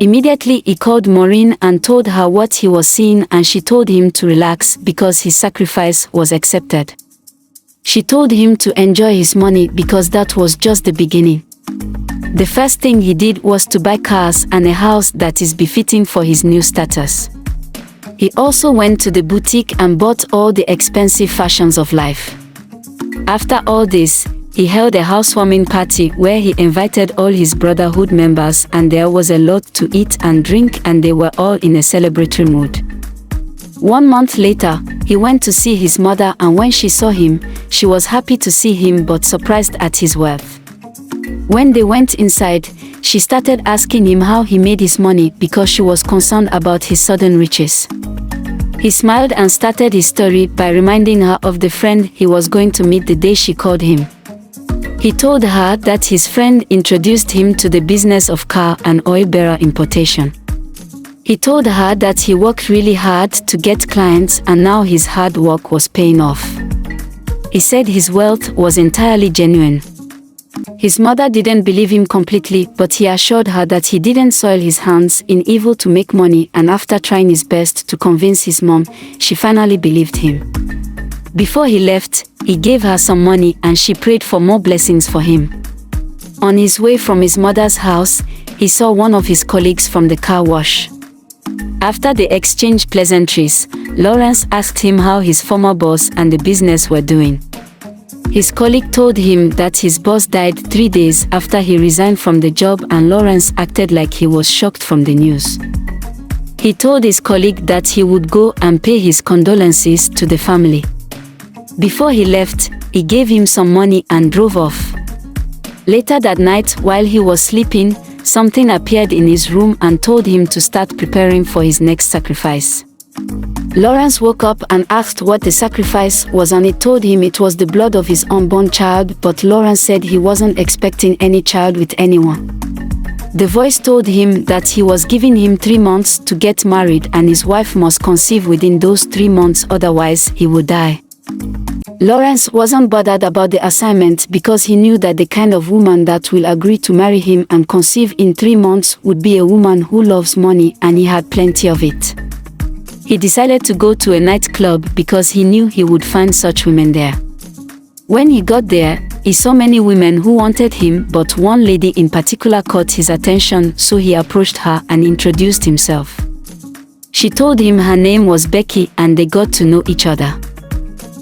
Immediately he called Maureen and told her what he was seeing, and she told him to relax because his sacrifice was accepted. She told him to enjoy his money because that was just the beginning. The first thing he did was to buy cars and a house that is befitting for his new status. He also went to the boutique and bought all the expensive fashions of life. After all this, he held a housewarming party where he invited all his brotherhood members, and there was a lot to eat and drink, and they were all in a celebratory mood. 1 month later, he went to see his mother, and when she saw him, she was happy to see him but surprised at his wealth. When they went inside, she started asking him how he made his money because she was concerned about his sudden riches. He smiled and started his story by reminding her of the friend he was going to meet the day she called him. He told her that his friend introduced him to the business of car and oil barrel importation. He told her that he worked really hard to get clients, and now his hard work was paying off. He said his wealth was entirely genuine. His mother didn't believe him completely, but he assured her that he didn't soil his hands in evil to make money, and after trying his best to convince his mom, she finally believed him. Before he left, he gave her some money and she prayed for more blessings for him. On his way from his mother's house, he saw one of his colleagues from the car wash. After they exchanged pleasantries, Lawrence asked him how his former boss and the business were doing. His colleague told him that his boss died 3 days after he resigned from the job, and Lawrence acted like he was shocked from the news. He told his colleague that he would go and pay his condolences to the family. Before he left, he gave him some money and drove off. Later that night, while he was sleeping, something appeared in his room and told him to start preparing for his next sacrifice. Lawrence woke up and asked what the sacrifice was, and it told him it was the blood of his unborn child, but Lawrence said he wasn't expecting any child with anyone. The voice told him that he was giving him 3 months to get married, and his wife must conceive within those 3 months, otherwise he would die. Lawrence wasn't bothered about the assignment because he knew that the kind of woman that will agree to marry him and conceive in 3 months would be a woman who loves money, and he had plenty of it. He decided to go to a nightclub because he knew he would find such women there. When he got there, he saw many women who wanted him, but one lady in particular caught his attention, so he approached her and introduced himself. She told him her name was Becky, and they got to know each other.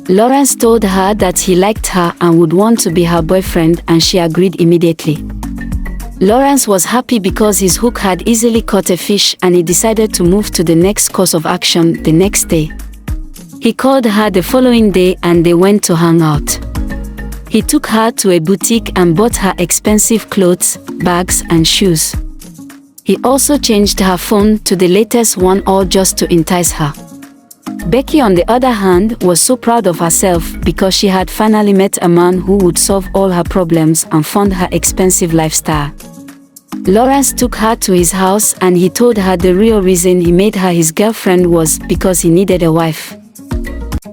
Lawrence told her that he liked her and would want to be her boyfriend, and she agreed immediately. Lawrence was happy because his hook had easily caught a fish, and he decided to move to the next course of action the next day. He called her the following day and they went to hang out. He took her to a boutique and bought her expensive clothes, bags and shoes. He also changed her phone to the latest one, all just to entice her. Becky, on the other hand, was so proud of herself because she had finally met a man who would solve all her problems and fund her expensive lifestyle. Lawrence took her to his house and he told her the real reason he made her his girlfriend was because he needed a wife.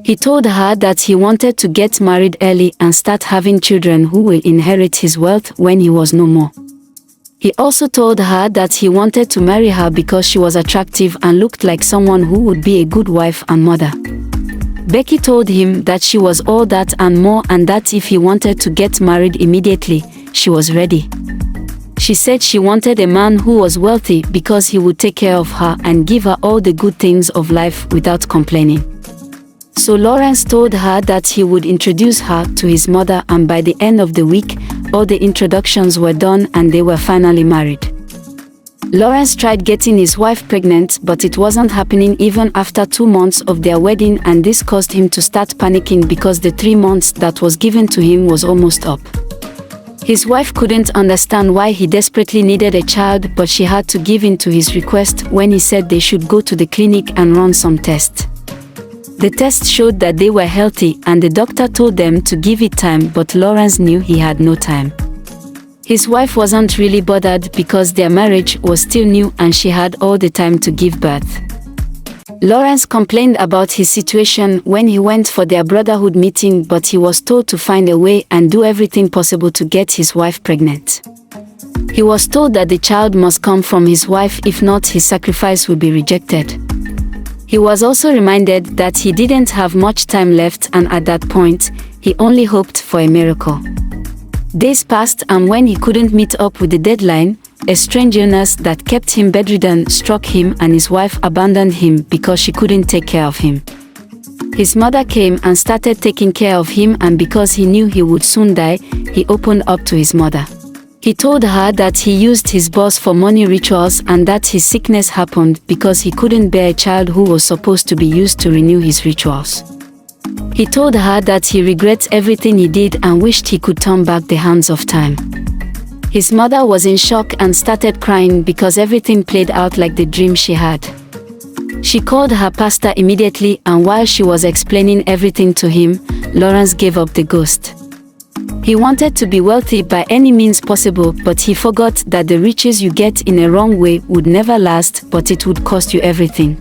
He told her that he wanted to get married early and start having children who will inherit his wealth when he was no more. He also told her that he wanted to marry her because she was attractive and looked like someone who would be a good wife and mother. Becky told him that she was all that and more, and that if he wanted to get married immediately, she was ready. She said she wanted a man who was wealthy because he would take care of her and give her all the good things of life without complaining. So Lawrence told her that he would introduce her to his mother, and by the end of the week, all the introductions were done and they were finally married. Lawrence tried getting his wife pregnant, but it wasn't happening even after 2 months of their wedding, and this caused him to start panicking because the 3 months that was given to him was almost up. His wife couldn't understand why he desperately needed a child, but she had to give in to his request when he said they should go to the clinic and run some tests. The test showed that they were healthy, and the doctor told them to give it time, but Lawrence knew he had no time. His wife wasn't really bothered because their marriage was still new and she had all the time to give birth. Lawrence complained about his situation when he went for their brotherhood meeting, but he was told to find a way and do everything possible to get his wife pregnant. He was told that the child must come from his wife, if not, his sacrifice would be rejected. He was also reminded that he didn't have much time left, and at that point, he only hoped for a miracle. Days passed, and when he couldn't meet up with the deadline, a strange illness that kept him bedridden struck him, and his wife abandoned him because she couldn't take care of him. His mother came and started taking care of him, and because he knew he would soon die, he opened up to his mother. He told her that he used his boss for money rituals and that his sickness happened because he couldn't bear a child who was supposed to be used to renew his rituals. He told her that he regrets everything he did and wished he could turn back the hands of time. His mother was in shock and started crying because everything played out like the dream she had. She called her pastor immediately, and while she was explaining everything to him, Lawrence gave up the ghost. He wanted to be wealthy by any means possible, but he forgot that the riches you get in a wrong way would never last, but it would cost you everything.